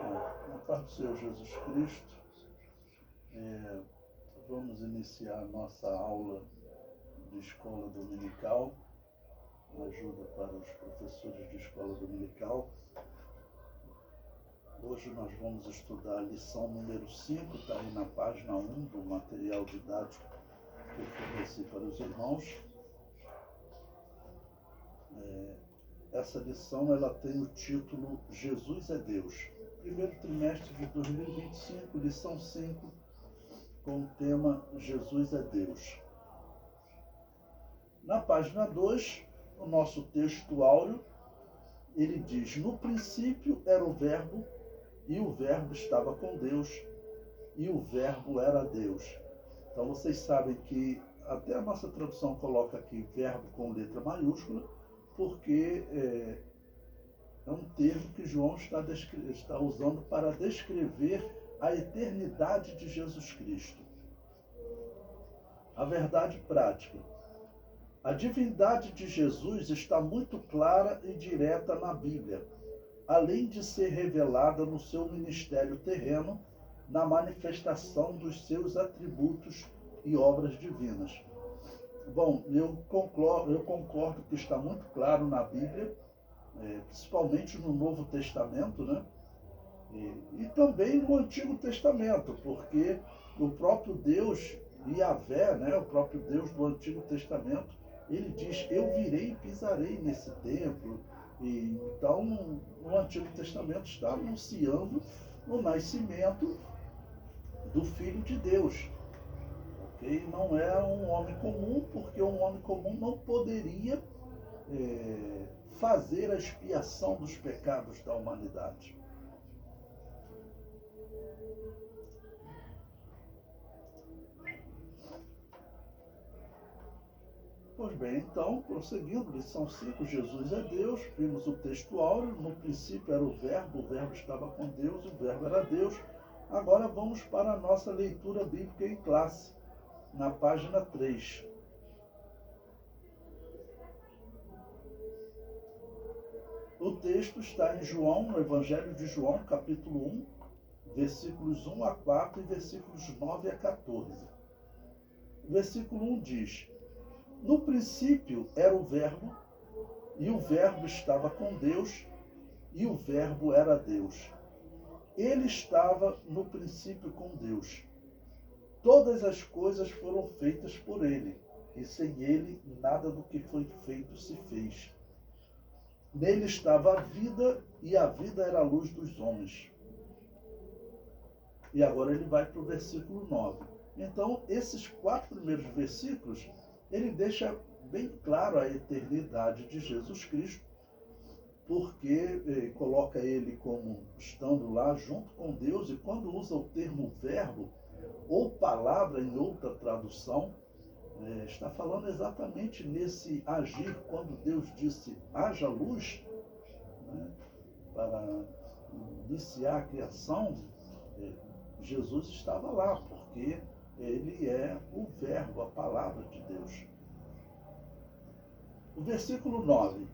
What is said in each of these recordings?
Na paz do Senhor Jesus Cristo, vamos iniciar a nossa aula de escola dominical, ajuda para os professores de escola dominical. Hoje nós vamos estudar a lição número 5, está aí na página 1 do material didático que eu forneci para os irmãos. Essa lição ela tem o título Jesus é Deus. Primeiro trimestre de 2025, lição 5, com o tema Jesus é Deus. Na página 2, o nosso texto áureo, ele diz: no princípio era o verbo, e o verbo estava com Deus, e o verbo era Deus. Então vocês sabem que até a nossa tradução coloca aqui verbo com letra maiúscula, porque é um termo que João está usando para descrever a eternidade de Jesus Cristo. A verdade prática. A divindade de Jesus está muito clara e direta na Bíblia, além de ser revelada no seu ministério terreno, na manifestação dos seus atributos e obras divinas. Bom, eu concordo que está muito claro na Bíblia, principalmente no Novo Testamento, né? E também no Antigo Testamento, porque o próprio Deus, Yahvé, né? O próprio Deus do Antigo Testamento, ele diz: eu virei e pisarei nesse templo. E então, no Antigo Testamento está anunciando o nascimento do Filho de Deus. Okay? Não é um homem comum, porque um homem comum não poderia fazer a expiação dos pecados da humanidade. Pois bem, então, prosseguindo, lição 5, Jesus é Deus, vimos o texto áureo, no princípio era o verbo estava com Deus, o verbo era Deus. Agora vamos para a nossa leitura bíblica em classe, na página 3. O texto está em João, no Evangelho de João, capítulo 1, versículos 1 a 4 e versículos 9 a 14. O versículo 1 diz: no princípio era o verbo, e o verbo estava com Deus, e o verbo era Deus. Ele estava no princípio com Deus. Todas as coisas foram feitas por ele, e sem ele nada do que foi feito se fez. Nele estava a vida, e a vida era a luz dos homens. E agora ele vai para o versículo 9. Então, esses 4 primeiros versículos, ele deixa bem claro a eternidade de Jesus Cristo, porque coloca ele como estando lá junto com Deus, e quando usa o termo verbo ou palavra em outra tradução, está falando exatamente nesse agir, quando Deus disse haja luz, né, para iniciar a criação, Jesus estava lá, porque ele é o verbo, a palavra de Deus. O versículo 9.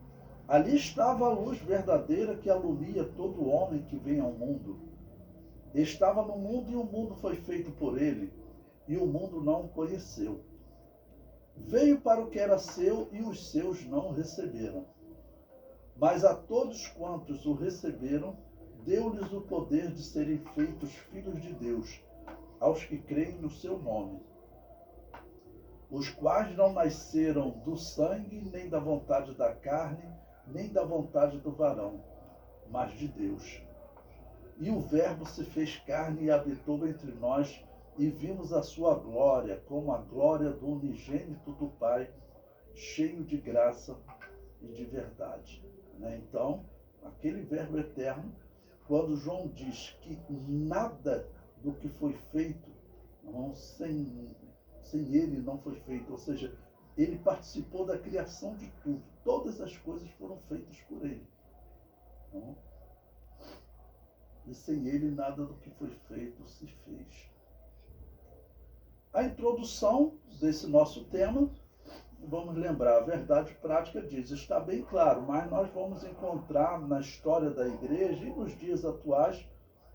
Ali estava a luz verdadeira que alumia todo homem que vem ao mundo. Estava no mundo e o mundo foi feito por ele, e o mundo não o conheceu. Veio para o que era seu e os seus não o receberam. Mas a todos quantos o receberam, deu-lhes o poder de serem feitos filhos de Deus, aos que creem no seu nome, os quais não nasceram do sangue, nem da vontade da carne, nem da vontade do varão, mas de Deus. E o Verbo se fez carne e habitou entre nós, e vimos a sua glória, como a glória do unigênito do Pai, cheio de graça e de verdade. Então, aquele Verbo eterno, quando João diz que nada do que foi feito, sem ele não foi feito, ou seja, ele participou da criação de tudo, todas as coisas foram feitas por ele. E sem ele nada do que foi feito se fez. A introdução desse nosso tema, vamos lembrar, a verdade prática diz, está bem claro, mas nós vamos encontrar na história da igreja e nos dias atuais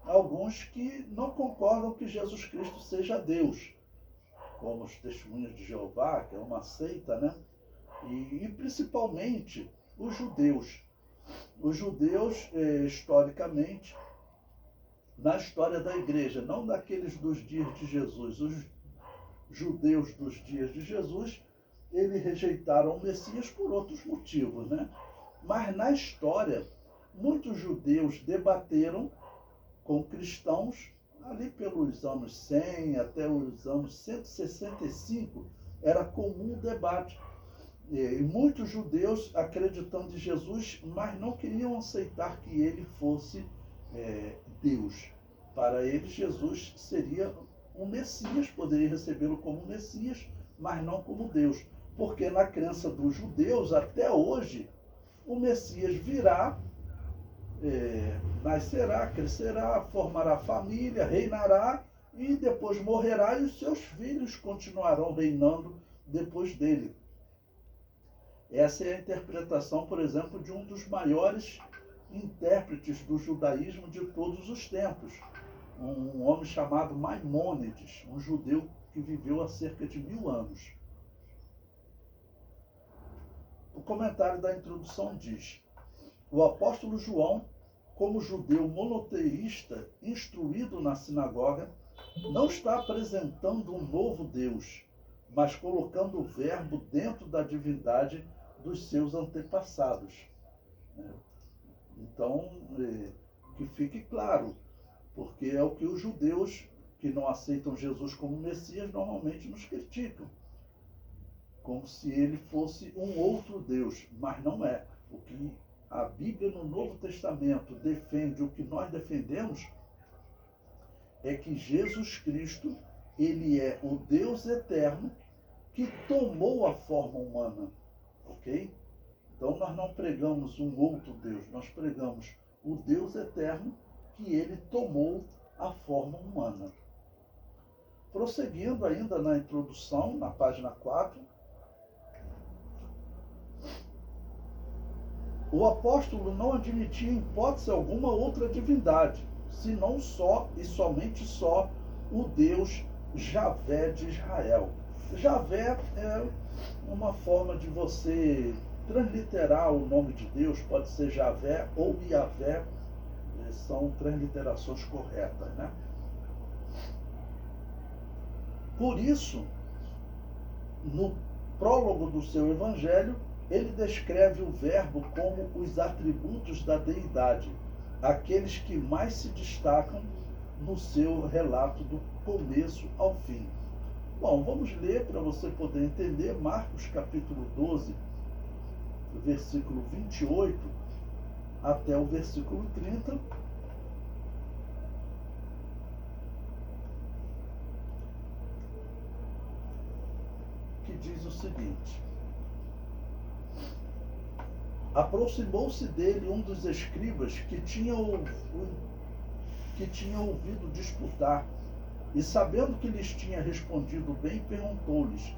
alguns que não concordam que Jesus Cristo seja Deus, como os Testemunhas de Jeová, que é uma seita, né? E principalmente os judeus. Os judeus, historicamente, na história da igreja, não daqueles dos dias de Jesus, os judeus dos dias de Jesus, eles rejeitaram o Messias por outros motivos, né? Mas na história, muitos judeus debateram com cristãos ali pelos anos 100 até os anos 165, era comum o debate. E muitos judeus acreditando em Jesus, mas não queriam aceitar que ele fosse Deus. Para eles, Jesus seria um Messias, poderia recebê-lo como Messias, mas não como Deus. Porque na crença dos judeus, até hoje, o Messias virá, nascerá, crescerá, formará família, reinará e depois morrerá e os seus filhos continuarão reinando depois dele. Essa é a interpretação, por exemplo, de um dos maiores intérpretes do judaísmo de todos os tempos, um homem chamado Maimônides, um judeu que viveu há cerca de 1000 anos. O comentário da introdução diz: o apóstolo João, como judeu monoteísta instruído na sinagoga, não está apresentando um novo Deus, mas colocando o verbo dentro da divindade dos seus antepassados. Então, que fique claro, porque é o que os judeus que não aceitam Jesus como Messias normalmente nos criticam, como se ele fosse um outro Deus, mas não é. O que a Bíblia no Novo Testamento defende, o que nós defendemos, é que Jesus Cristo, ele é o Deus eterno que tomou a forma humana, ok? Então nós não pregamos um outro Deus, nós pregamos o Deus eterno que ele tomou a forma humana. Prosseguindo ainda na introdução, na página 4, o apóstolo não admitia em hipótese alguma outra divindade, senão só e somente só o Deus Javé de Israel. Javé é uma forma de você transliterar o nome de Deus, pode ser Javé ou Iavé, são transliterações corretas, né? Por isso, no prólogo do seu evangelho, ele descreve o verbo como os atributos da deidade, aqueles que mais se destacam no seu relato do começo ao fim. Bom, vamos ler para você poder entender Marcos capítulo 12, versículo 28 até o versículo 30. Que diz o seguinte: aproximou-se dele um dos escribas que tinha ouvido disputar, e sabendo que lhes tinha respondido bem, perguntou-lhes: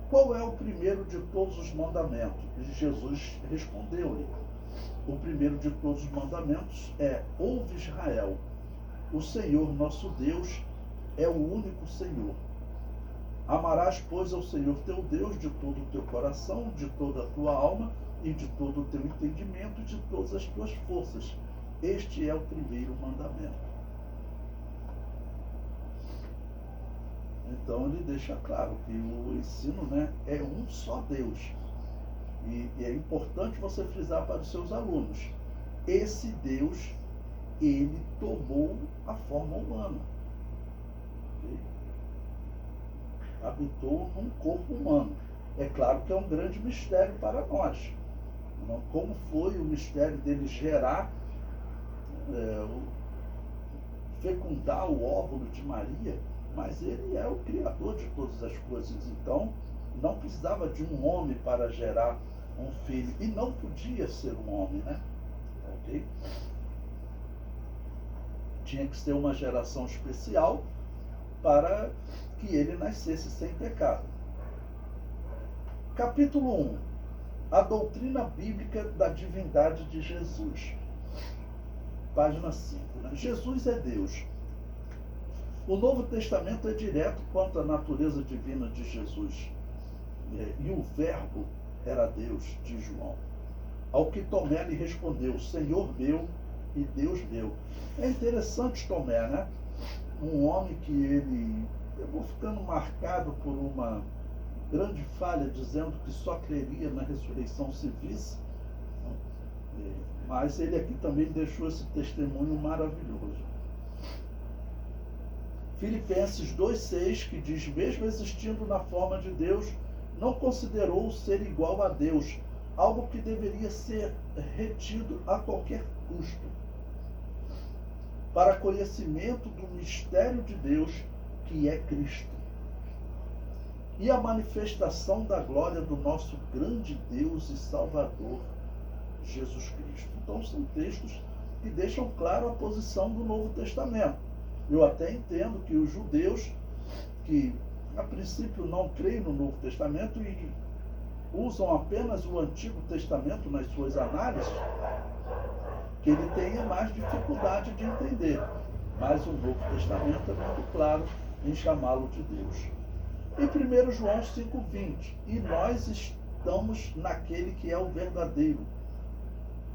qual é o primeiro de todos os mandamentos? E Jesus respondeu-lhe: o primeiro de todos os mandamentos é: ouve Israel, o Senhor nosso Deus é o único Senhor. Amarás, pois, ao Senhor teu Deus de todo o teu coração, de toda a tua alma e de todo o teu entendimento e de todas as tuas forças. Este é o primeiro mandamento. Então ele deixa claro que o ensino, né, é um só Deus. E é importante você frisar para os seus alunos: esse Deus, ele tomou a forma humana. Okay? Habitou num corpo humano. É claro que é um grande mistério para nós. Como foi o mistério dele gerar, fecundar o óvulo de Maria, mas ele é o Criador de todas as coisas. Então, não precisava de um homem para gerar um filho. E não podia ser um homem, né? Ok? Tinha que ser uma geração especial para que ele nascesse sem pecado. Capítulo 1. A doutrina bíblica da divindade de Jesus. página 5. Né? Jesus é Deus. O Novo Testamento é direto quanto à natureza divina de Jesus. E o Verbo era Deus, diz João. Ao que Tomé lhe respondeu, Senhor meu e Deus meu. É interessante Tomé, né? Um homem que ele... Eu vou ficando marcado por uma grande falha, dizendo que só creria na ressurreição se visse. Mas ele aqui também deixou esse testemunho maravilhoso. Filipenses 2,6, que diz, mesmo existindo na forma de Deus, não considerou ser igual a Deus, algo que deveria ser retido a qualquer custo, para conhecimento do mistério de Deus, que é Cristo, e a manifestação da glória do nosso grande Deus e Salvador, Jesus Cristo. Então são textos que deixam claro a posição do Novo Testamento. Eu até entendo que os judeus, que a princípio não creem no Novo Testamento e usam apenas o Antigo Testamento nas suas análises, que ele tenha mais dificuldade de entender. Mas o Novo Testamento é muito claro em chamá-lo de Deus. Em 1 João 5,20, e nós estamos naquele que é o verdadeiro,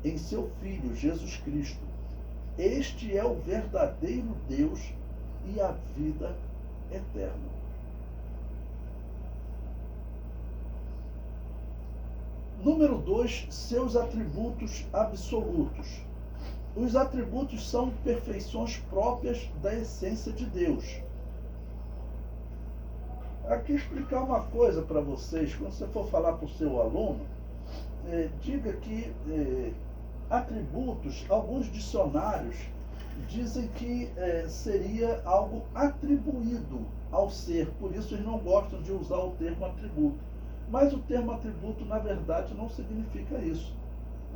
em seu Filho, Jesus Cristo. Este é o verdadeiro Deus e a vida eterna. Número 2, seus atributos absolutos. Os atributos são perfeições próprias da essência de Deus. Aqui explicar uma coisa para vocês, quando você for falar para o seu aluno, diga que atributos, alguns dicionários dizem que seria algo atribuído ao ser, por isso eles não gostam de usar o termo atributo. Mas o termo atributo, na verdade, não significa isso.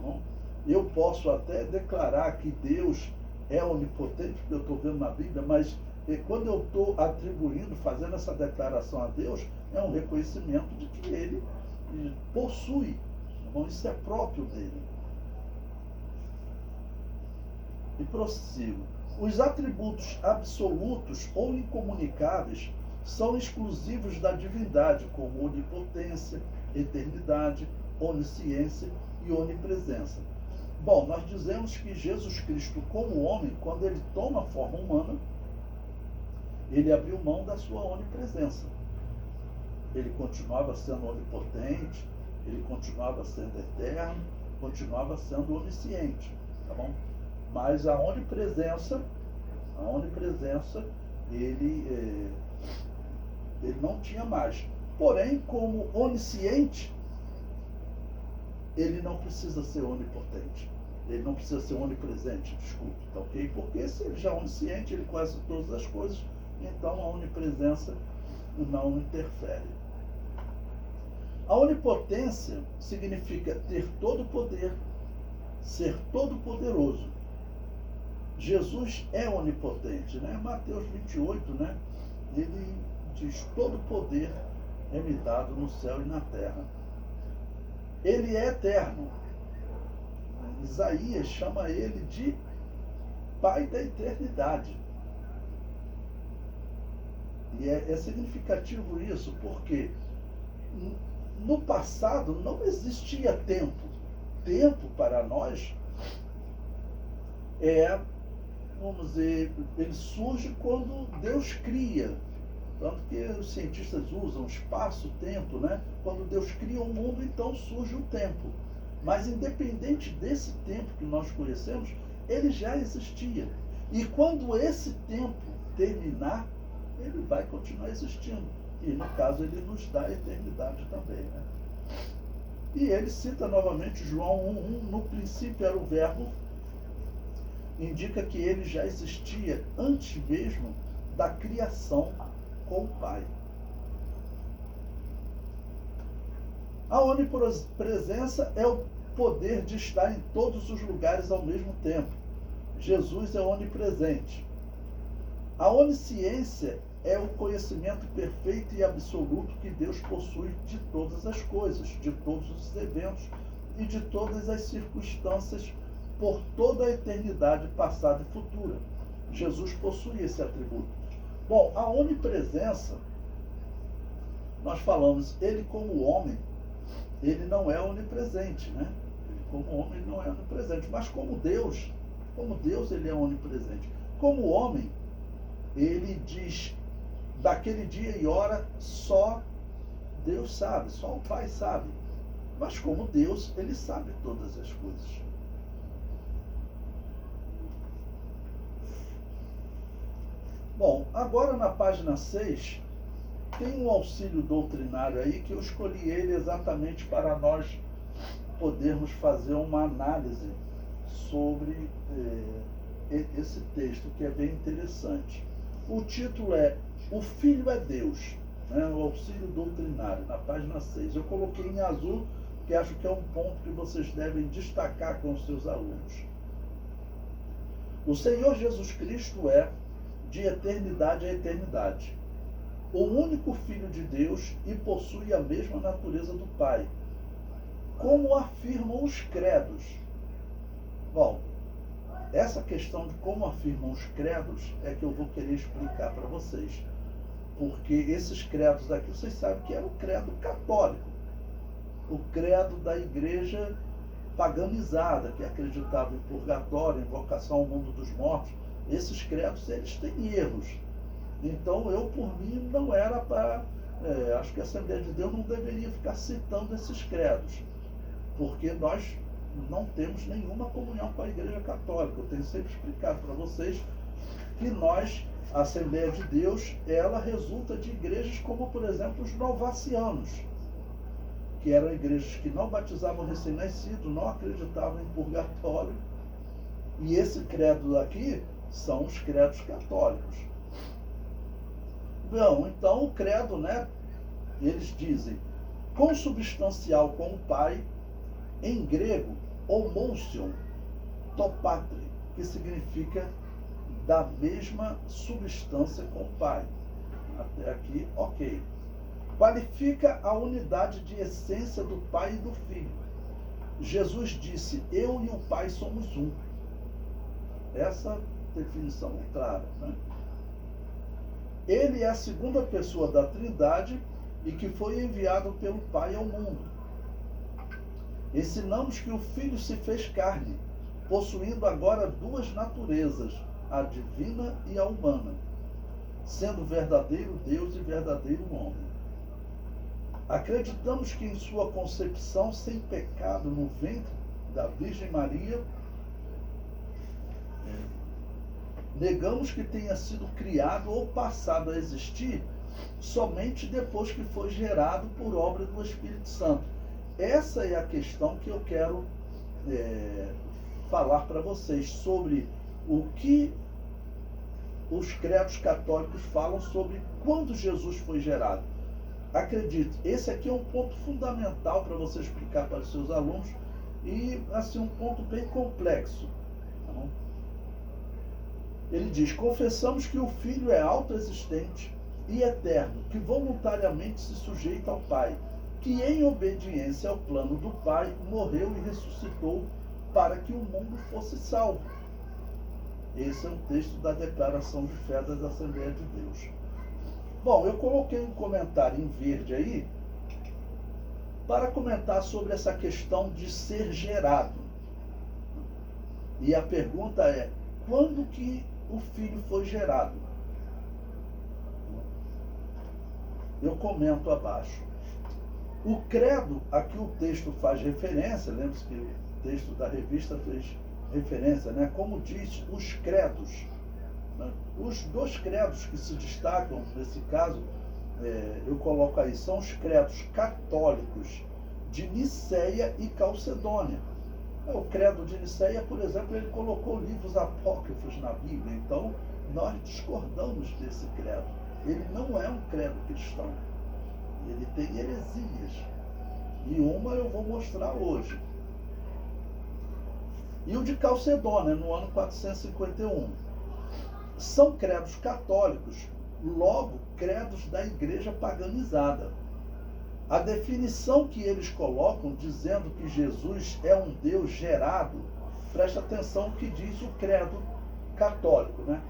Não? Eu posso até declarar que Deus é onipotente, porque eu estou vendo na Bíblia, mas quando eu estou atribuindo, fazendo essa declaração a Deus, é um reconhecimento de que Ele possui. Então, isso é próprio dele. E prossigo. Os atributos absolutos ou incomunicáveis são exclusivos da divindade, como onipotência, eternidade, onisciência e onipresença. Bom, nós dizemos que Jesus Cristo, como homem, quando ele toma forma humana, ele abriu mão da sua onipresença. Ele continuava sendo onipotente, ele continuava sendo eterno, continuava sendo onisciente, tá bom? Mas a onipresença, ele não tinha mais. Porém, como onisciente, ele não precisa ser onipotente. Ele não precisa ser onipresente, desculpe, tá ok? Porque se ele já é onisciente, ele conhece todas as coisas, então a onipresença não interfere. A onipotência significa ter todo o poder, ser todo poderoso. Jesus é onipotente, né? Mateus 28, né? Ele diz, todo poder é me dado no céu e na terra. Ele é eterno. Isaías chama ele de Pai da eternidade. E é significativo isso, porque no passado não existia tempo. Tempo para nós vamos dizer, ele surge quando Deus cria. Tanto que os cientistas usam espaço-tempo, né? Quando Deus cria o mundo, então surge o tempo. Mas independente desse tempo que nós conhecemos, ele já existia. E quando esse tempo terminar, ele vai continuar existindo. E no caso ele nos dá a eternidade também, né? E ele cita novamente João 1:1, no princípio era o verbo, indica que ele já existia antes mesmo da criação com o Pai. A onipresença é o poder de estar em todos os lugares ao mesmo tempo. Jesus é onipresente. A onisciência é o conhecimento perfeito e absoluto que Deus possui de todas as coisas, de todos os eventos e de todas as circunstâncias por toda a eternidade passada e futura. Jesus possui esse atributo. Bom, a onipresença, nós falamos, ele como homem, ele não é onipresente, né? Ele como homem ele não é onipresente, mas como Deus ele é onipresente. Como homem, ele diz, daquele dia e hora só Deus sabe, só o Pai sabe. Mas como Deus, ele sabe todas as coisas. Bom, agora na página 6, tem um auxílio doutrinário aí que eu escolhi ele exatamente para nós podermos fazer uma análise sobre esse texto, que é bem interessante. O título é O Filho é Deus, né? O auxílio doutrinário, na página 6. Eu coloquei em azul, que acho que é um ponto que vocês devem destacar com os seus alunos. O Senhor Jesus Cristo é de eternidade a eternidade, o único Filho de Deus e possui a mesma natureza do Pai, como afirmam os credos. Bom, essa questão de como afirmam os credos é que eu vou querer explicar para vocês, porque esses credos aqui, vocês sabem que era o credo católico, o credo da igreja paganizada, que acreditava em purgatório, invocação ao mundo dos mortos. Esses credos, eles têm erros. Então, eu, por mim, não era para... acho que a Assembleia de Deus não deveria ficar citando esses credos, porque nós não temos nenhuma comunhão com a Igreja Católica. Eu tenho sempre explicado para vocês que nós, a Assembleia de Deus, ela resulta de igrejas como, por exemplo, os novacianos, que eram igrejas que não batizavam recém-nascidos, não acreditavam em purgatório. E esse credo aqui são os credos católicos. Bom, então o credo, né, eles dizem consubstancial com o Pai, em grego, homousion, topatre, que significa da mesma substância com o Pai. Até aqui, ok. Qualifica a unidade de essência do Pai e do Filho. Jesus disse, eu e o Pai somos um. Essa definição é clara, né? Ele é a segunda pessoa da Trindade e que foi enviado pelo Pai ao mundo. Ensinamos que o Filho se fez carne, possuindo agora duas naturezas, a divina e a humana, sendo verdadeiro Deus e verdadeiro homem. Acreditamos que em sua concepção sem pecado no ventre da Virgem Maria, negamos que tenha sido criado ou passado a existir somente depois que foi gerado por obra do Espírito Santo. Essa é a questão que eu quero falar para vocês sobre o que os credos católicos falam sobre quando Jesus foi gerado. Acredite, esse aqui é um ponto fundamental para você explicar para os seus alunos e, assim, um ponto bem complexo. Tá bom? Ele diz, confessamos que o Filho é autoexistente e eterno, que voluntariamente se sujeita ao Pai, que em obediência ao plano do Pai, morreu e ressuscitou para que o mundo fosse salvo. Esse é um texto da Declaração de Fé das Assembleias de Deus. Bom, eu coloquei um comentário em verde aí para comentar sobre essa questão de ser gerado. E a pergunta é, quando que o Filho foi gerado? Eu comento abaixo. O credo a que o texto faz referência, lembre-se que o texto da revista fez referência, né? Como diz os credos, né? Os dois credos que se destacam nesse caso, eu coloco aí, são os credos católicos de Niceia e Calcedônia. O credo de Niceia, por exemplo, ele colocou livros apócrifos na Bíblia, então nós discordamos desse credo. Ele não é um credo cristão, ele tem heresias, e uma eu vou mostrar hoje. E o de Calcedônia, no ano 451. São credos católicos, logo credos da igreja paganizada. A definição que eles colocam, dizendo que Jesus é um Deus gerado, Presta atenção no que diz o credo católico, né?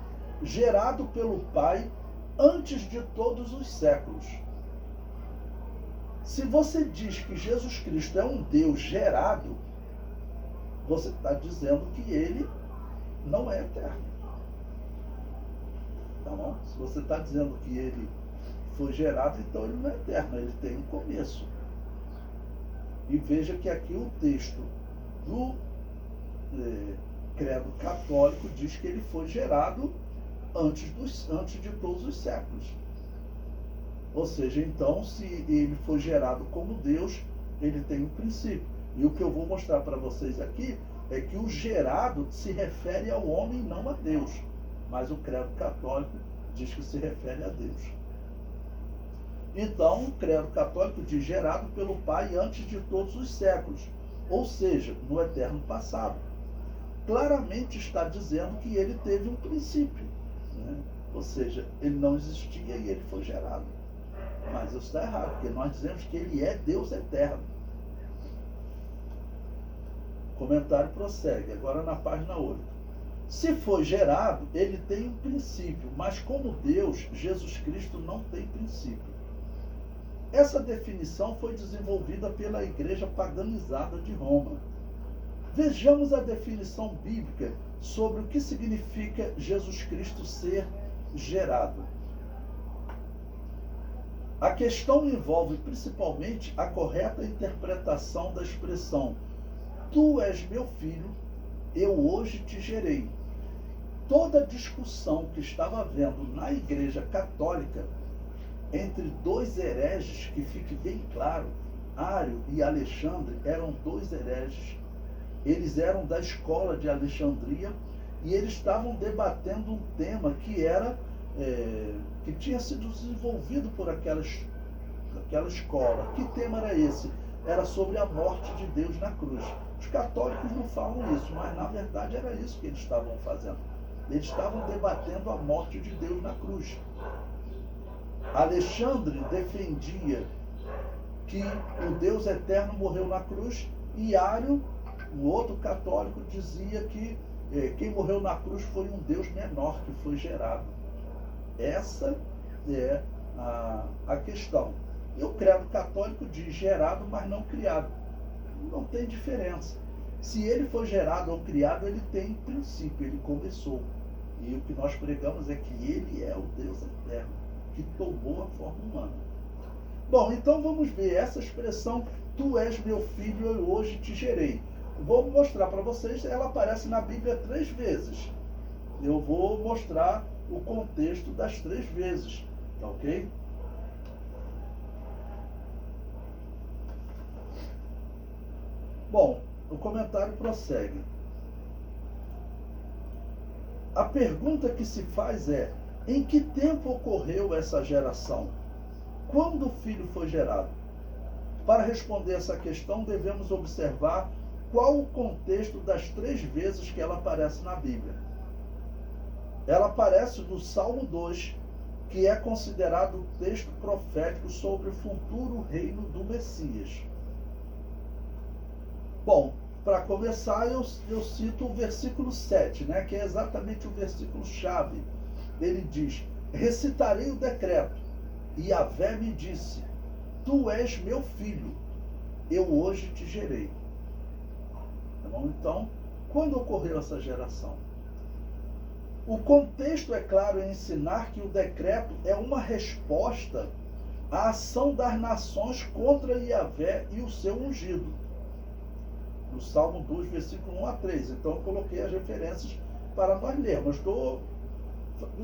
Gerado pelo Pai antes de todos os séculos. Se você diz que Jesus Cristo é um Deus gerado, você está dizendo que ele não é eterno. Tá bom? Se você está dizendo que ele foi gerado, então ele não é eterno, ele tem um começo. E veja que aqui o texto do credo católico diz que ele foi gerado antes de todos os séculos. Ou seja, então, se ele foi gerado como Deus, ele tem um princípio. E o que eu vou mostrar para vocês aqui é que o gerado se refere ao homem, não a Deus. Mas o credo católico diz que se refere a Deus. Então, o credo católico diz gerado pelo Pai antes de todos os séculos, ou seja, no eterno passado. Claramente está dizendo que ele teve um princípio, né? Ou seja, ele não existia e ele foi gerado. Mas isso está errado, porque nós dizemos que ele é Deus eterno. O comentário prossegue, agora na página 8. Se foi gerado, ele tem um princípio, mas como Deus, Jesus Cristo não tem princípio. Essa definição foi desenvolvida pela igreja paganizada de Roma. Vejamos a definição bíblica sobre o que significa Jesus Cristo ser gerado. A questão envolve principalmente a correta interpretação da expressão "Tu és meu filho, eu hoje te gerei". Toda a discussão que estava havendo na Igreja Católica entre dois hereges, que fique bem claro, Ário e Alexandre eram dois hereges. Eles eram da escola de Alexandria e eles estavam debatendo um tema que era que tinha sido desenvolvido por aquela escola. Que tema era esse? Era sobre a morte de Deus na cruz. Os católicos não falam isso, mas na verdade era isso que eles estavam fazendo. Eles estavam debatendo a morte de Deus na cruz. Alexandre defendia que o Deus eterno morreu na cruz e Ário, um outro católico, dizia que quem morreu na cruz foi um Deus menor que foi gerado. Essa é a questão. E o credo católico diz gerado, mas não criado. Não tem diferença. Se ele foi gerado ou criado, ele tem princípio, ele começou. E o que nós pregamos é que ele é o Deus eterno, que tomou a forma humana. Bom, então vamos ver essa expressão, "Tu és meu filho, eu hoje te gerei". Vou mostrar para vocês, ela aparece na Bíblia 3 vezes. Eu vou mostrar o contexto das 3 vezes, tá ok? Bom, o comentário prossegue. A pergunta que se faz é: em que tempo ocorreu essa geração? Quando o filho foi gerado? Para responder essa questão, devemos observar qual o contexto das 3 vezes que ela aparece na Bíblia. Ela aparece no Salmo 2, que é considerado o texto profético sobre o futuro reino do Messias. Bom, para começar, eu cito o versículo 7, né, que é exatamente o versículo-chave. Ele diz: "Recitarei o decreto, e Yahvé me disse, tu és meu filho, eu hoje te gerei". Tá bom? Então, quando ocorreu essa geração? O contexto, é claro, é ensinar que o decreto é uma resposta à ação das nações contra Yahvé e o seu ungido. No Salmo 2, versículo 1 a 3. Então, eu coloquei as referências para nós lermos. Estou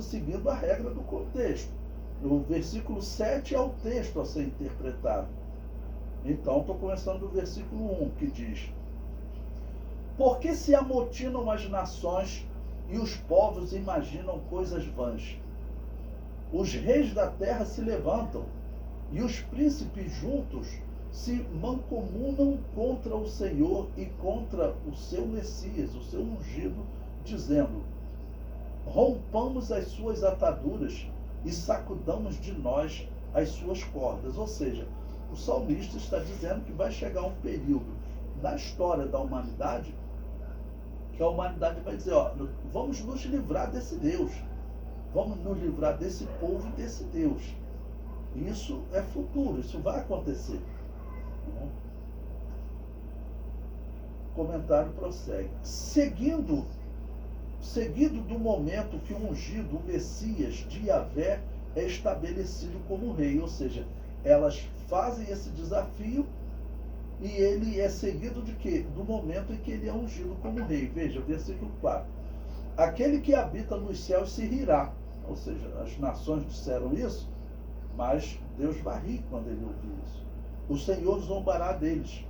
seguindo a regra do contexto. O versículo 7 é o texto a ser interpretado. Então, estou começando do versículo 1, que diz: "Porque se amotinam as nações e os povos imaginam coisas vãs. Os reis da terra se levantam, e os príncipes juntos se mancomunam contra o Senhor e contra o seu Messias, o seu ungido, dizendo: rompamos as suas ataduras e sacudamos de nós as suas cordas". Ou seja, o salmista está dizendo que vai chegar um período na história da humanidade que a humanidade vai dizer, ó, vamos nos livrar desse Deus. Vamos nos livrar desse povo e desse Deus. Isso é futuro, isso vai acontecer. O comentário prossegue. Seguido do momento que o ungido, o Messias de Yahvé, é estabelecido como rei. Ou seja, elas fazem esse desafio e ele é seguido de quê? Do momento em que ele é ungido como rei. Veja, versículo 4. Aquele que habita nos céus se rirá. Ou seja, as nações disseram isso, mas Deus vai rir quando ele ouvir isso. O Senhor zombará deles.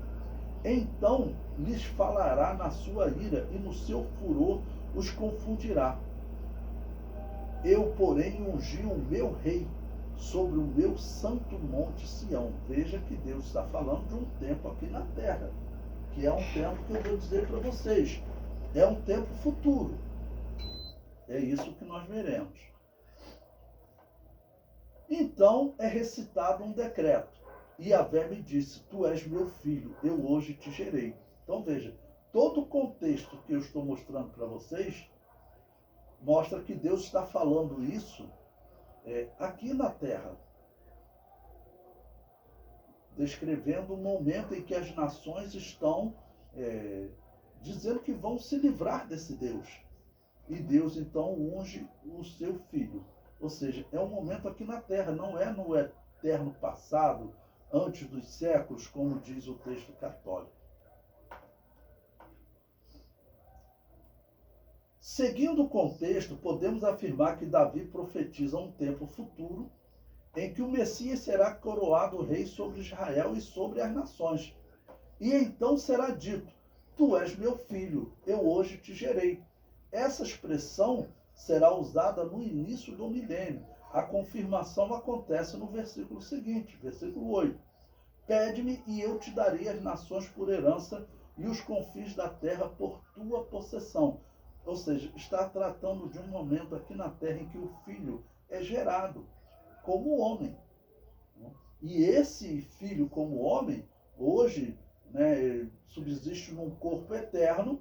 Então lhes falará na sua ira e no seu furor os confundirá. Eu, porém, ungi o meu rei sobre o meu santo monte Sião. Veja que Deus está falando de um tempo aqui na terra, que é um tempo que eu vou dizer para vocês, é um tempo futuro. É isso que nós veremos. Então é recitado um decreto. E Yahvé me disse, tu és meu filho, eu hoje te gerei. Então veja, todo o contexto que eu estou mostrando para vocês mostra que Deus está falando isso aqui na terra, descrevendo o momento em que as nações estão dizendo que vão se livrar desse Deus. E Deus então unge o seu filho. Ou seja, é um momento aqui na terra, não é no eterno passado, antes dos séculos, como diz o texto católico. Seguindo o contexto, podemos afirmar que Davi profetiza um tempo futuro em que o Messias será coroado rei sobre Israel e sobre as nações. E então será dito, tu és meu filho, eu hoje te gerei. Essa expressão será usada no início do milênio. A confirmação acontece no versículo seguinte, versículo 8. Pede-me e eu te darei as nações por herança e os confins da terra por tua possessão. Ou seja, está tratando de um momento aqui na terra em que o filho é gerado como homem. E esse filho como homem, hoje, subsiste num corpo eterno.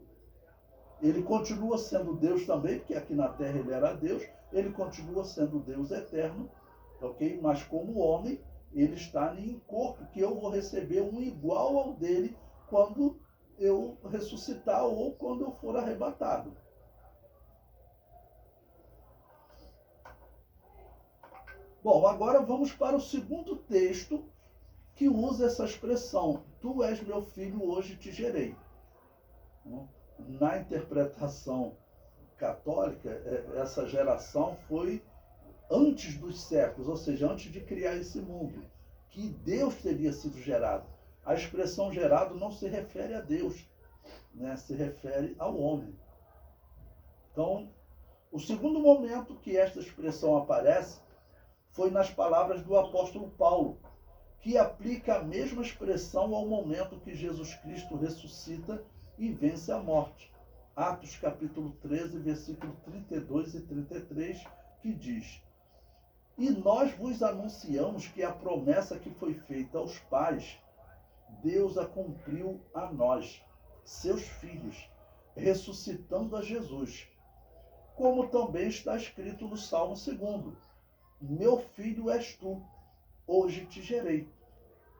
Ele continua sendo Deus também, porque aqui na terra ele era Deus. Ele continua sendo Deus eterno, ok? Mas como homem, ele está em corpo, que eu vou receber um igual ao dele quando eu ressuscitar ou quando eu for arrebatado. Bom, agora vamos para o segundo texto que usa essa expressão. Tu és meu filho, hoje te gerei. Na interpretação católica, essa geração foi antes dos séculos, ou seja, antes de criar esse mundo, que Deus teria sido gerado. A expressão gerado não se refere a Deus, se refere ao homem. Então, o segundo momento que esta expressão aparece foi nas palavras do apóstolo Paulo, que aplica a mesma expressão ao momento que Jesus Cristo ressuscita e vence a morte. Atos capítulo 13, versículo 32 e 33, que diz: E nós vos anunciamos que a promessa que foi feita aos pais, Deus a cumpriu a nós, seus filhos, ressuscitando a Jesus. Como também está escrito no Salmo 2, meu filho és tu, hoje te gerei.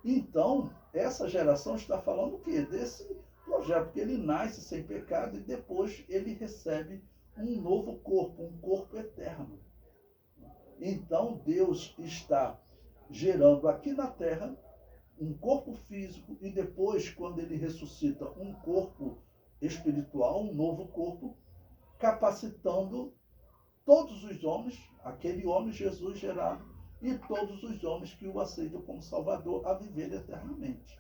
Então, essa geração está falando o quê? Desse projeto, que ele nasce sem pecado e depois ele recebe um novo corpo, um corpo eterno. Então, Deus está gerando aqui na terra um corpo físico e depois, quando ele ressuscita, um corpo espiritual, um novo corpo, capacitando todos os homens, aquele homem Jesus gerado, e todos os homens que o aceitam como Salvador a viver eternamente.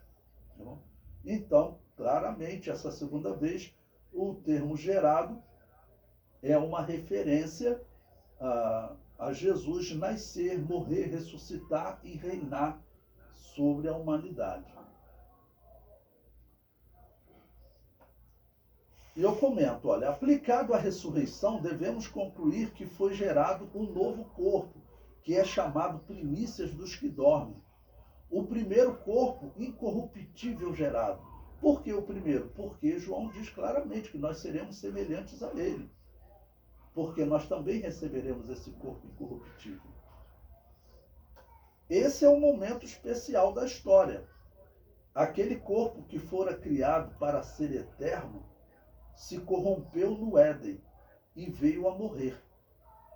Então, claramente, essa segunda vez, o termo gerado é uma referência a Jesus nascer, morrer, ressuscitar e reinar sobre a humanidade. E eu comento, olha, aplicado à ressurreição, devemos concluir que foi gerado um novo corpo, que é chamado primícias dos que dormem. O primeiro corpo incorruptível gerado, Por que o primeiro? Porque João diz claramente que nós seremos semelhantes a ele. Porque nós também receberemos esse corpo incorruptível. Esse é um momento especial da história. Aquele corpo que fora criado para ser eterno se corrompeu no Éden e veio a morrer.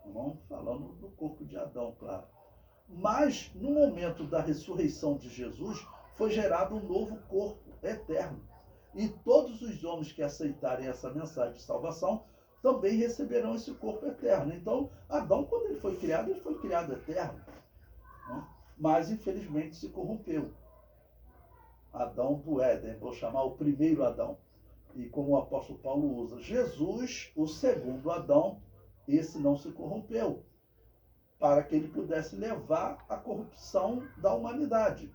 Não falando do corpo de Adão, claro. Mas, no momento da ressurreição de Jesus, foi gerado um novo corpo eterno. E todos os homens que aceitarem essa mensagem de salvação também receberão esse corpo eterno. Então, Adão, quando ele foi criado eterno. Né? Mas, infelizmente, se corrompeu. Adão do Éden, vou chamar o primeiro Adão. E como o apóstolo Paulo usa, Jesus, o segundo Adão, esse não se corrompeu, para que ele pudesse levar a corrupção da humanidade.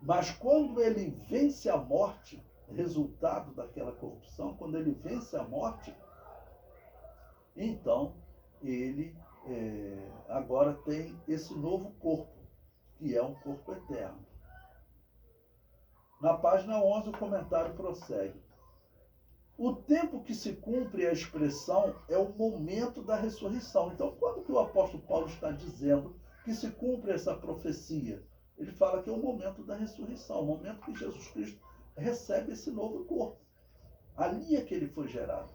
Mas quando ele vence a morte, resultado daquela corrupção, quando ele vence a morte, então ele agora tem esse novo corpo, que é um corpo eterno. Na página 11, o comentário prossegue. O tempo que se cumpre a expressão é o momento da ressurreição. Então, quando que o apóstolo Paulo está dizendo que se cumpre essa profecia? Ele fala que é o momento da ressurreição, o momento que Jesus Cristo recebe esse novo corpo. Ali é que ele foi gerado.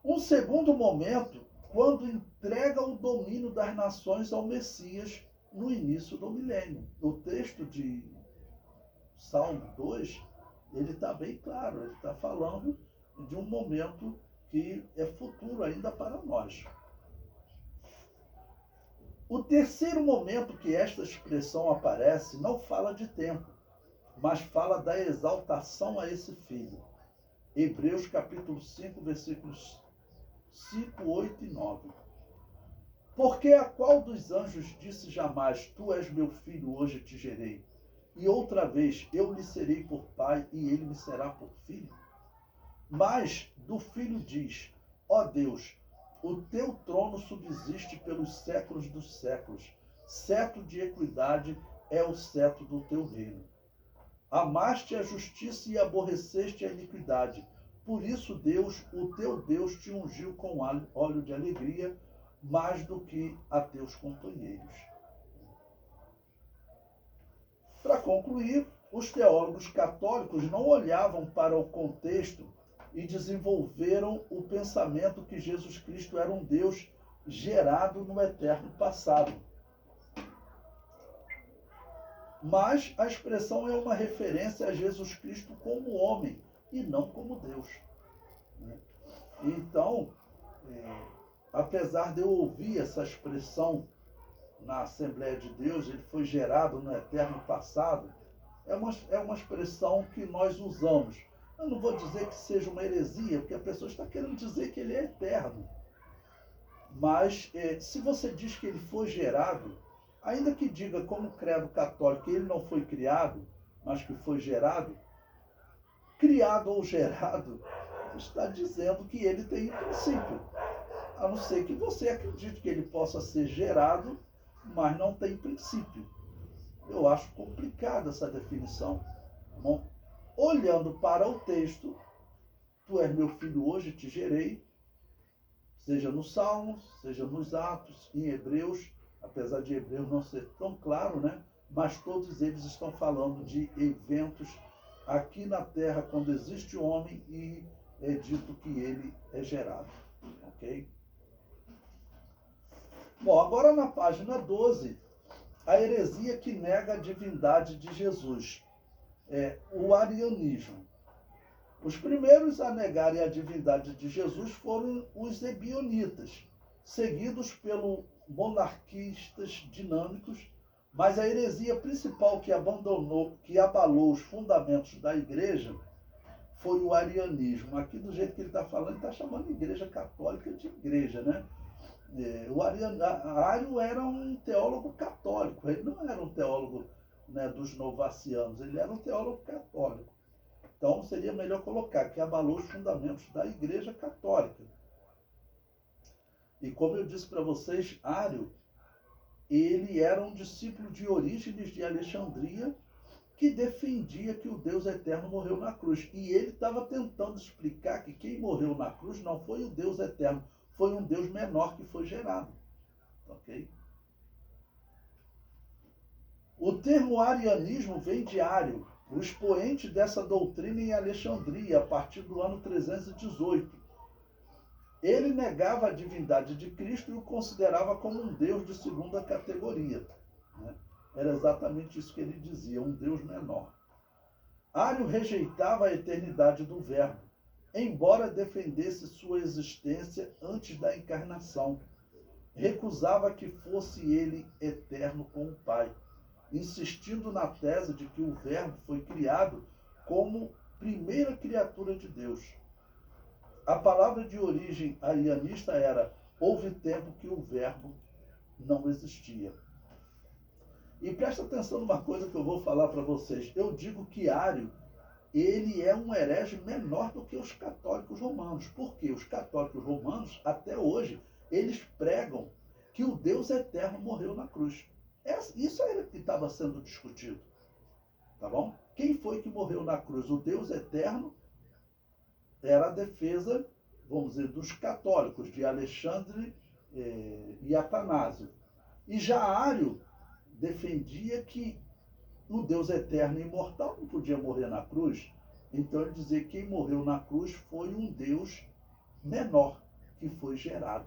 Um segundo momento, quando entrega o domínio das nações ao Messias no início do milênio. O texto de Salmo 2, ele está bem claro, ele está falando de um momento que é futuro ainda para nós. O terceiro momento que esta expressão aparece não fala de tempo, mas fala da exaltação a esse filho. Hebreus capítulo 5, versículos 5, 8 e 9. Porque a qual dos anjos disse jamais, tu és meu filho, hoje te gerei? E outra vez, eu lhe serei por pai e ele me será por filho? Mas do filho diz, ó Deus, o teu trono subsiste pelos séculos dos séculos. Cetro de equidade é o cetro do teu reino. Amaste a justiça e aborreceste a iniquidade. Por isso Deus, o teu Deus, te ungiu com óleo de alegria, mais do que a teus companheiros. Para concluir, os teólogos católicos não olhavam para o contexto e desenvolveram o pensamento que Jesus Cristo era um Deus gerado no eterno passado. Mas a expressão é uma referência a Jesus Cristo como homem e não como Deus. Então, apesar de eu ouvir essa expressão na Assembleia de Deus, ele foi gerado no eterno passado, é uma expressão que nós usamos. Eu não vou dizer que seja uma heresia, porque a pessoa está querendo dizer que ele é eterno. Mas se você diz que ele foi gerado, ainda que diga como credo católico que ele não foi criado, mas que foi gerado, criado ou gerado, está dizendo que ele tem princípio. A não ser que você acredite que ele possa ser gerado, mas não tem princípio. Eu acho complicada essa definição. Bom, olhando para o texto, tu és meu filho, hoje te gerei, seja nos Salmos, seja nos Atos, em Hebreus, apesar de Hebreus não ser tão claro, né? Mas todos eles estão falando de eventos aqui na Terra, quando existe o homem e é dito que ele é gerado. Ok? Bom, agora na página 12, a heresia que nega a divindade de Jesus. O arianismo. Os primeiros a negarem a divindade de Jesus foram os ebionitas, seguidos pelos monarquistas dinâmicos, mas a heresia principal que abalou os fundamentos da igreja foi o arianismo. Aqui, do jeito que ele está falando, ele está chamando a igreja católica de igreja, né? Ario era um teólogo católico, ele não era um teólogo, né, dos novacianos, ele era um teólogo católico. Então seria melhor colocar que abalou os fundamentos da igreja católica. E como eu disse para vocês, Ario, ele era um discípulo de Orígenes de Alexandria que defendia que o Deus eterno morreu na cruz. E ele estava tentando explicar que quem morreu na cruz não foi o Deus eterno, foi um Deus menor que foi gerado. Ok? O termo arianismo vem de Ário, o expoente dessa doutrina em Alexandria, a partir do ano 318. Ele negava a divindade de Cristo e o considerava como um Deus de segunda categoria. Né? Era exatamente isso que ele dizia, um Deus menor. Ário rejeitava a eternidade do Verbo, embora defendesse sua existência antes da encarnação. Recusava que fosse ele eterno com o Pai, insistindo na tese de que o Verbo foi criado como primeira criatura de Deus. A palavra de origem arianista era: houve tempo que o Verbo não existia. E presta atenção numa coisa que eu vou falar para vocês. Eu digo que Ário, ele é um herege menor do que os católicos romanos. Porque os católicos romanos, até hoje, eles pregam que o Deus eterno morreu na cruz. Isso era o que estava sendo discutido. Tá bom? Quem foi que morreu na cruz? O Deus eterno era a defesa, vamos dizer, dos católicos, de Alexandre e Atanásio. E já Ário defendia que o Deus eterno e imortal não podia morrer na cruz. Então ele dizia que quem morreu na cruz foi um Deus menor, que foi gerado.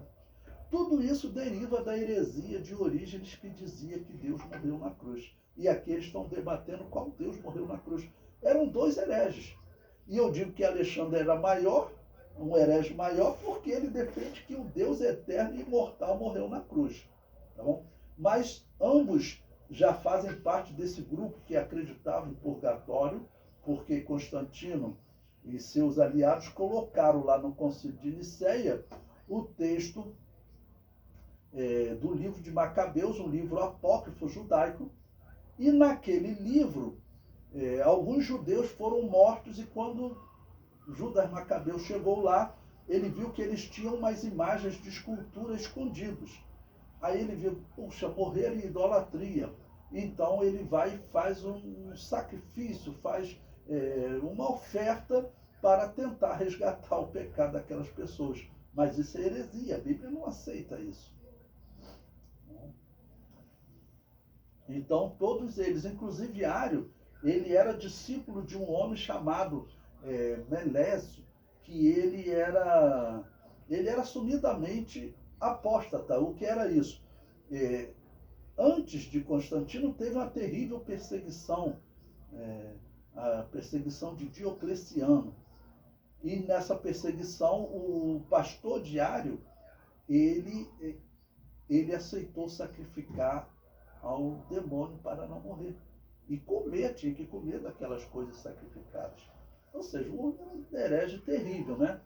Tudo isso deriva da heresia de Orígenes, que dizia que Deus morreu na cruz. E aqui eles estão debatendo qual Deus morreu na cruz. Eram dois hereges. E eu digo que Alexandre era maior, um herege maior, porque ele defende que o Deus eterno e imortal morreu na cruz. Tá bom? Mas ambos já fazem parte desse grupo que acreditava em purgatório, porque Constantino e seus aliados colocaram lá no Concílio de Nicéia o texto do livro de Macabeus, um livro apócrifo judaico, e naquele livro alguns judeus foram mortos, e quando Judas Macabeu chegou lá, ele viu que eles tinham umas imagens de escultura escondidos. Aí ele viu, puxa, morreram em idolatria. Então ele vai e faz um sacrifício, faz uma oferta para tentar resgatar o pecado daquelas pessoas. Mas isso é heresia, a Bíblia não aceita isso. Então todos eles, inclusive Ário, ele era discípulo de um homem chamado Melésio, que ele era assumidamente apóstata. O que era isso? Antes de Constantino teve uma terrível perseguição, a perseguição de Diocleciano. E nessa perseguição o pastor Diário, ele aceitou sacrificar ao demônio para não morrer. E tinha que comer daquelas coisas sacrificadas. Ou seja, um herege terrível, né?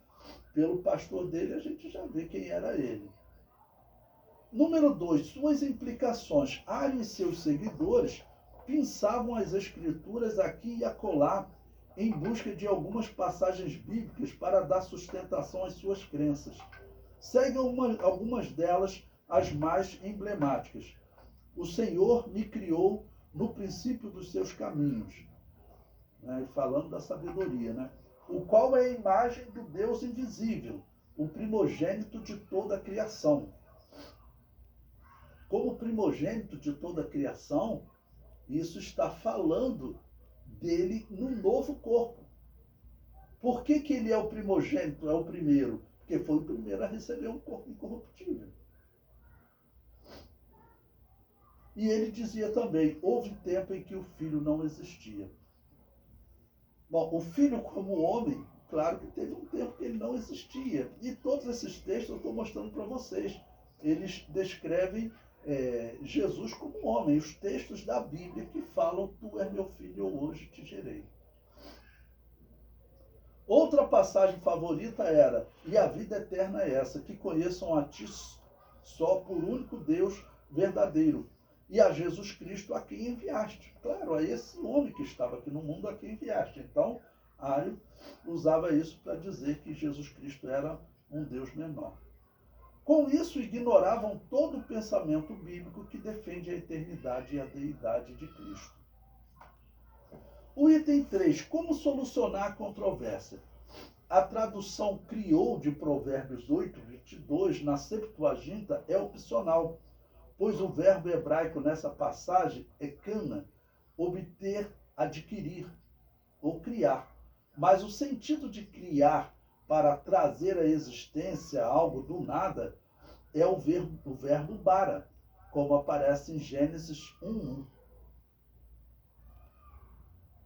Pelo pastor dele a gente já vê quem era ele. Número 2, suas implicações. Ário e seus seguidores pinçavam as escrituras aqui e acolá em busca de algumas passagens bíblicas para dar sustentação às suas crenças. Seguem algumas delas as mais emblemáticas. O Senhor me criou no princípio dos seus caminhos, né? Falando da sabedoria, né? O qual é a imagem do Deus invisível, o primogênito de toda a criação. Como primogênito de toda a criação, isso está falando dele no novo corpo. Por que ele é o primogênito, é o primeiro? Porque foi o primeiro a receber um corpo incorruptível. E ele dizia também, houve tempo em que o filho não existia. Bom, o filho como homem, claro que teve um tempo que ele não existia. E todos esses textos eu estou mostrando para vocês. Eles descrevem Jesus como homem. Os textos da Bíblia que falam, tu és meu filho, eu hoje te gerei. Outra passagem favorita era, e a vida eterna é essa, que conheçam a ti só por único Deus verdadeiro, e a Jesus Cristo a quem enviaste. Claro, a esse homem que estava aqui no mundo a quem enviaste. Então, Ário usava isso para dizer que Jesus Cristo era um Deus menor. Com isso, ignoravam todo o pensamento bíblico que defende a eternidade e a deidade de Cristo. O item 3, como solucionar a controvérsia? A tradução criou de Provérbios 8, 22, na Septuaginta, é opcional, pois o verbo hebraico nessa passagem é kana, obter, adquirir ou criar. Mas o sentido de criar para trazer à existência algo do nada é o verbo bara, como aparece em Gênesis 1:1.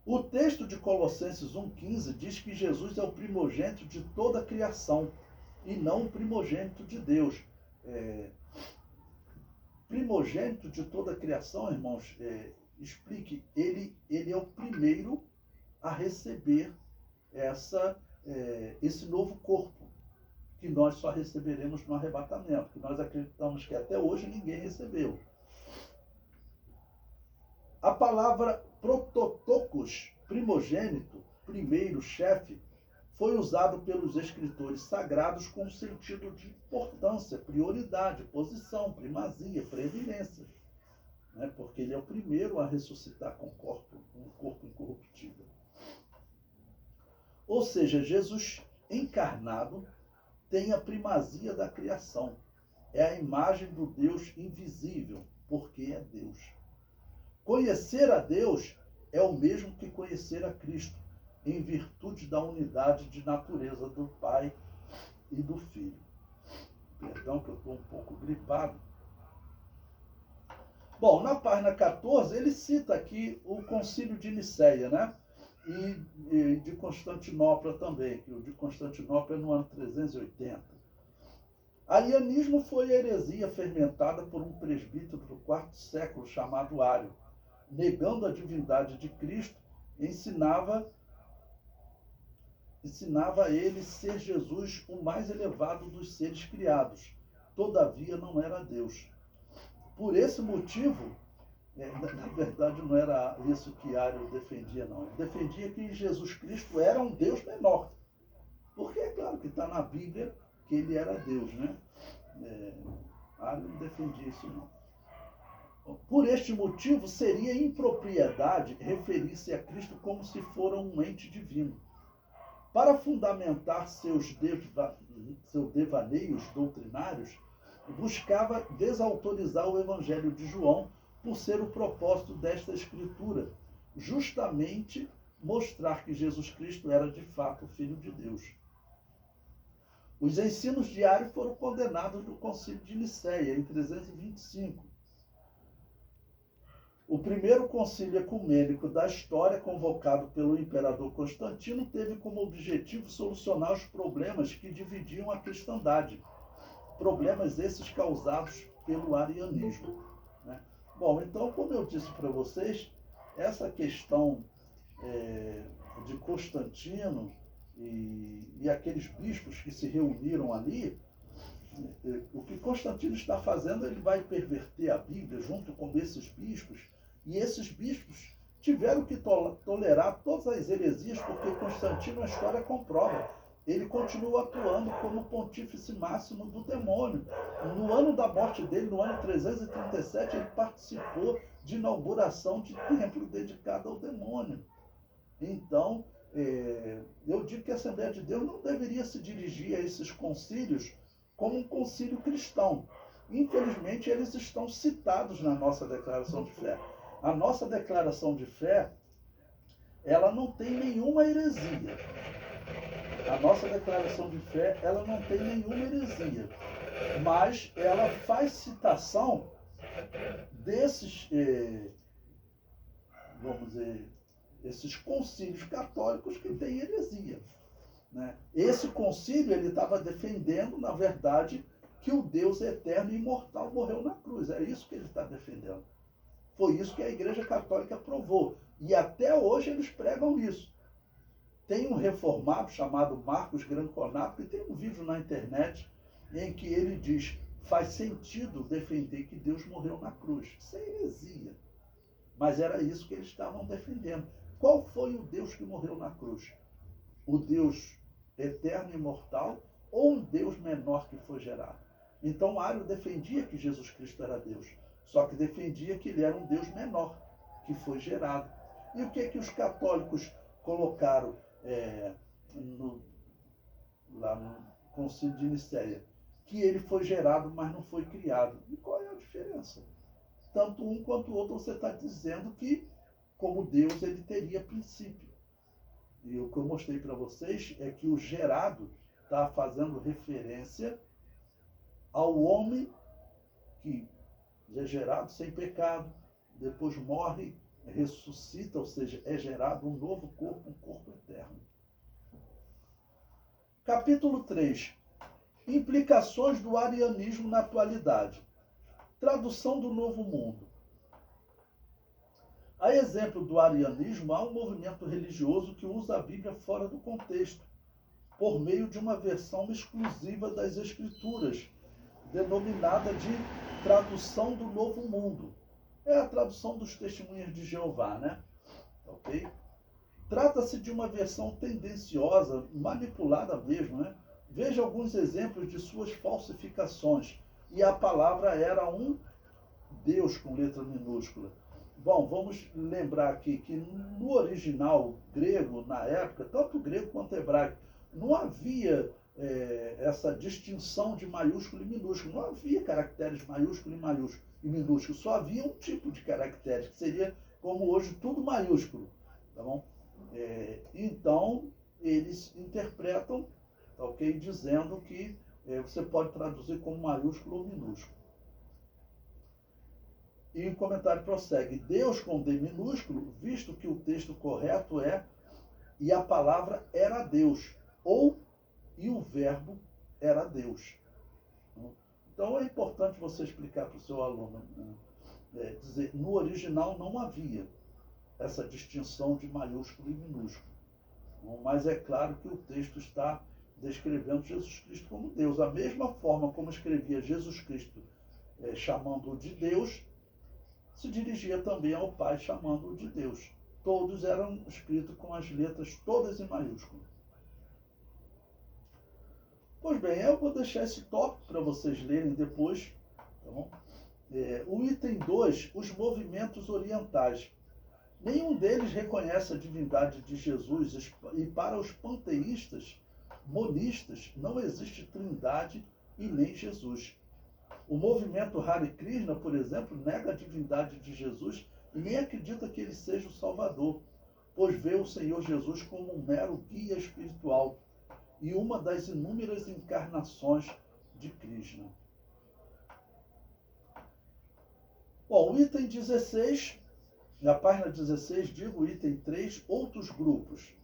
O texto de Colossenses 1,15 diz que Jesus é o primogênito de toda a criação e não o primogênito de Deus. Primogênito de toda a criação, irmãos, explique, ele é o primeiro a receber esse novo corpo, que nós só receberemos no arrebatamento, que nós acreditamos que até hoje ninguém recebeu. A palavra prototokos, primogênito, primeiro, chefe, foi usado pelos escritores sagrados com sentido de importância, prioridade, posição, primazia, preeminência, né? Porque ele é o primeiro a ressuscitar com um corpo incorruptível. Ou seja, Jesus encarnado tem a primazia da criação. É a imagem do Deus invisível, porque é Deus. Conhecer a Deus é o mesmo que conhecer a Cristo, em virtude da unidade de natureza do Pai e do Filho. Perdão que eu estou um pouco gripado. Bom, na página 14, ele cita aqui o Concílio de Nicéia, né? E de Constantinopla também, que o de Constantinopla é no ano 380. Arianismo foi a heresia fermentada por um presbítero do quarto século chamado Ário. Negando a divindade de Cristo, ensinava ele ser Jesus o mais elevado dos seres criados. Todavia não era Deus. Por esse motivo, na verdade não era isso que Ário defendia, não. Ele defendia que Jesus Cristo era um Deus menor. Porque é claro que está na Bíblia que ele era Deus, né? Ário não defendia isso, não. Por este motivo, seria impropriedade referir-se a Cristo como se fora um ente divino. Para fundamentar seus devaneios doutrinários, buscava desautorizar o Evangelho de João por ser o propósito desta escritura, justamente mostrar que Jesus Cristo era de fato o Filho de Deus. Os ensinos de Ário foram condenados no Concílio de Nicéia, em 325. O primeiro concílio ecumênico da história, convocado pelo imperador Constantino, teve como objetivo solucionar os problemas que dividiam a cristandade. Problemas esses causados pelo arianismo, né? Bom, então, como eu disse para vocês, essa questão de Constantino e aqueles bispos que se reuniram ali, o que Constantino está fazendo, ele vai perverter a Bíblia junto com esses bispos. E esses bispos tiveram que tolerar todas as heresias, porque Constantino, a história comprova, ele continua atuando como pontífice máximo do demônio. No ano da morte dele, no ano 337, ele participou de inauguração de templo dedicado ao demônio. Então, eu digo que a Assembleia de Deus não deveria se dirigir a esses concílios como um concílio cristão. Infelizmente, eles estão citados na nossa declaração de fé. A nossa declaração de fé, ela não tem nenhuma heresia. A nossa declaração de fé, ela não tem nenhuma heresia. Mas ela faz citação desses, vamos dizer, esses concílios católicos que têm heresia, né? Esse concílio, ele estava defendendo, na verdade, que o Deus eterno e imortal morreu na cruz. É isso que ele está defendendo. Foi isso que a Igreja Católica aprovou. E até hoje eles pregam isso. Tem um reformado chamado Marcos Granconato, que tem um vídeo na internet em que ele diz: faz sentido defender que Deus morreu na cruz. Isso é heresia. Mas era isso que eles estavam defendendo. Qual foi o Deus que morreu na cruz? O Deus eterno e imortal ou um Deus menor que foi gerado? Então Ário defendia que Jesus Cristo era Deus, só que defendia que ele era um Deus menor, que foi gerado. E o que os católicos colocaram lá no Concílio de Nicéia? Que ele foi gerado, mas não foi criado. E qual é a diferença? Tanto um quanto o outro, você está dizendo que, como Deus, ele teria princípio. E o que eu mostrei para vocês é que o gerado está fazendo referência ao homem que é gerado sem pecado, depois morre, ressuscita, ou seja, é gerado um novo corpo, um corpo eterno. Capítulo 3. Implicações do arianismo na atualidade. Tradução do Novo Mundo. A exemplo do arianismo, há um movimento religioso que usa a Bíblia fora do contexto, por meio de uma versão exclusiva das Escrituras, denominada de tradução do Novo Mundo. É a tradução dos Testemunhas de Jeová, né? Ok? Trata-se de uma versão tendenciosa, manipulada mesmo, né? Veja alguns exemplos de suas falsificações. E a palavra era um Deus com letra minúscula. Bom, vamos lembrar aqui que no original grego, na época, tanto grego quanto hebraico, não havia essa distinção de maiúsculo e minúsculo. Não havia caracteres maiúsculo e minúsculo. Só havia um tipo de caractere, que seria como hoje tudo maiúsculo. Tá bom? Então, eles interpretam, ok, dizendo que você pode traduzir como maiúsculo ou minúsculo. E o comentário prossegue: Deus com D minúsculo, visto que o texto correto é e a palavra era Deus, ou e o verbo era Deus. Então é importante você explicar para o seu aluno, dizer, no original não havia essa distinção de maiúsculo e minúsculo. Mas é claro que o texto está descrevendo Jesus Cristo como Deus. A mesma forma como escrevia Jesus Cristo chamando-o de Deus, se dirigia também ao Pai chamando-o de Deus. Todos eram escritos com as letras todas em maiúsculo. Pois bem, eu vou deixar esse tópico para vocês lerem depois. Tá bom? O item 2, os movimentos orientais. Nenhum deles reconhece a divindade de Jesus e para os panteístas, monistas, não existe trindade e nem Jesus. O movimento Hare Krishna, por exemplo, nega a divindade de Jesus e nem acredita que ele seja o Salvador, pois vê o Senhor Jesus como um mero guia espiritual e uma das inúmeras encarnações de Krishna. Bom, o item 16, na página 16, digo item 3, outros grupos.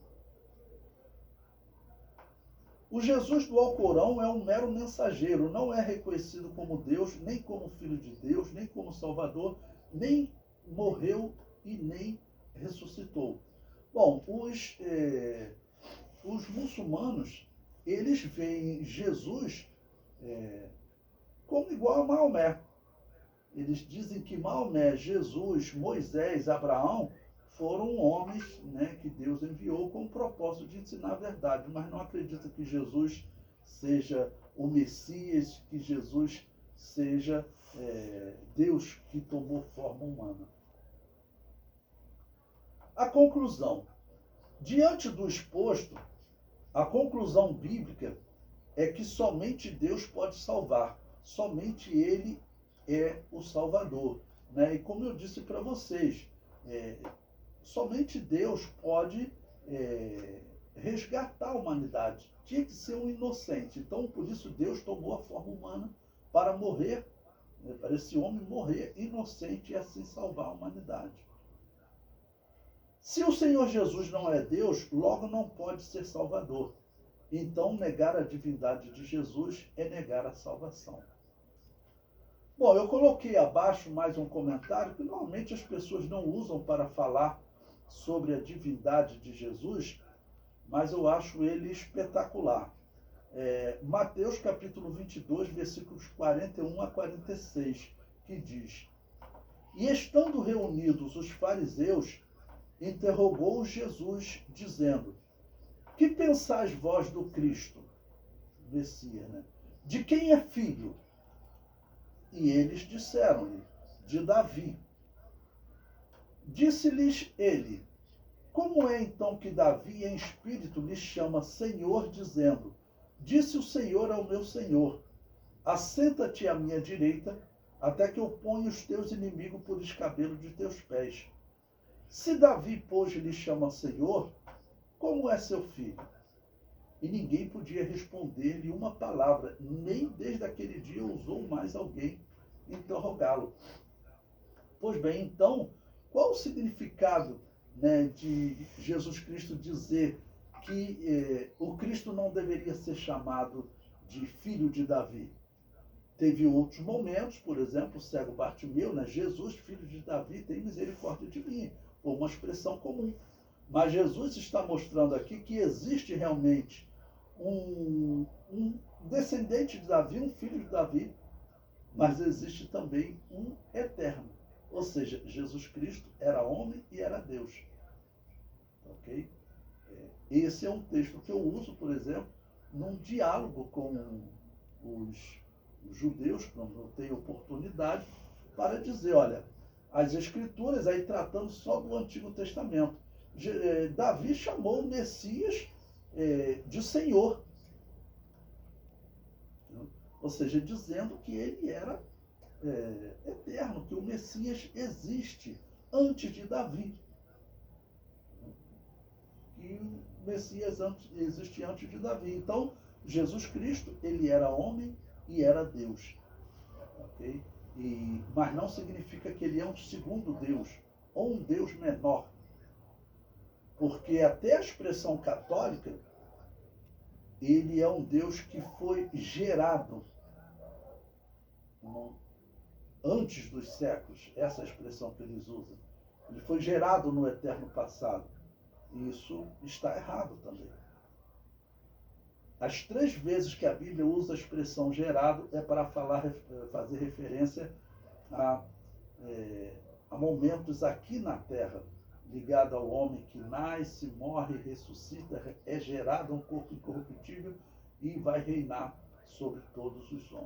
O Jesus do Alcorão é um mero mensageiro, não é reconhecido como Deus, nem como Filho de Deus, nem como Salvador, nem morreu e nem ressuscitou. Bom, os muçulmanos, eles veem Jesus como igual a Maomé. Eles dizem que Maomé, Jesus, Moisés, Abraão foram homens, né, que Deus enviou com o propósito de ensinar a verdade, mas não acreditam que Jesus seja o Messias, que Jesus seja Deus que tomou forma humana. A conclusão. Diante do exposto, a conclusão bíblica é que somente Deus pode salvar, somente Ele é o Salvador. Né? E como eu disse para vocês, somente Deus pode resgatar a humanidade. Tinha que ser um inocente. Então, por isso, Deus tomou a forma humana para morrer, para esse homem morrer inocente e assim salvar a humanidade. Se o Senhor Jesus não é Deus, logo não pode ser Salvador. Então, negar a divindade de Jesus é negar a salvação. Bom, eu coloquei abaixo mais um comentário que normalmente as pessoas não usam para falar sobre a divindade de Jesus, mas eu acho ele espetacular. Mateus capítulo 22, versículos 41 a 46, que diz: E estando reunidos os fariseus, interrogou Jesus, dizendo: Que pensais vós do Cristo, Messias, né? De quem é filho? E eles disseram-lhe: De Davi. Disse-lhes ele: Como é então que Davi, em espírito, lhe chama Senhor, dizendo: Disse o Senhor ao meu Senhor: Assenta-te à minha direita, até que eu ponha os teus inimigos por escabelo de teus pés. Se Davi, pois, lhe chama Senhor, como é seu filho? E ninguém podia responder-lhe uma palavra, nem desde aquele dia ousou mais alguém interrogá-lo. Pois bem, então, qual o significado, né, de Jesus Cristo dizer que o Cristo não deveria ser chamado de filho de Davi? Teve outros momentos, por exemplo, o cego Bartimeu, né? Jesus, filho de Davi, tem misericórdia de mim. Foi uma expressão comum. Mas Jesus está mostrando aqui que existe realmente um descendente de Davi, um filho de Davi, mas existe também um eterno. Ou seja, Jesus Cristo era homem e era Deus. Ok? Esse é um texto que eu uso, por exemplo, num diálogo com os judeus, quando eu tenho oportunidade, para dizer, olha, as escrituras aí tratando só do Antigo Testamento. Davi chamou o Messias de Senhor. Ou seja, dizendo que ele era eterno, que o Messias existe antes de Davi. Que o Messias existe antes de Davi. Então, Jesus Cristo, ele era homem e era Deus. Okay? Mas não significa que ele é um segundo Deus, ou um Deus menor. Porque até a expressão católica, ele é um Deus que foi gerado antes dos séculos, essa é a expressão que eles usam. Ele foi gerado no eterno passado. E isso está errado também. As 3 vezes que a Bíblia usa a expressão gerado é para fazer referência a momentos aqui na Terra, ligado ao homem que nasce, morre, ressuscita, é gerado a um corpo incorruptível e vai reinar sobre todos os homens.